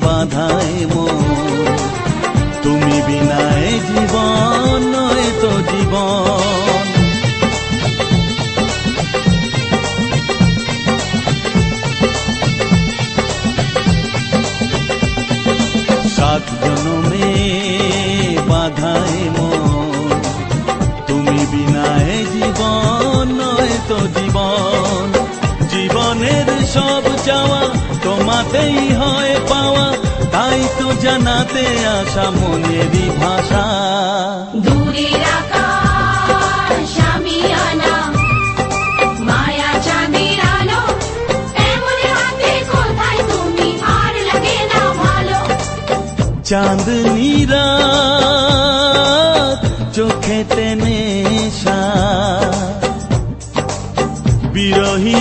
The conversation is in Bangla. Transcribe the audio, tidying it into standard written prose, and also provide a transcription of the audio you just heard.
বাধায় মন তুমি বিনায় জীবন নয় তো জীবন। সাত জনমে বাধায় মন তুমি বিনায় জীবন নয় তো জীবন। জীবনের সব চাওয়া তোমাতেই হয় পাওয়া, তাই তো জানাতে আসা মনেরই ভাষা। দূরের আকাশ আমি আনা মায়া চাঁদের আলো, এমন হাতে কোথায় তুমি আর লাগে না ভালো। চাঁদনি রাত চোখেতে নেশা, বিরহী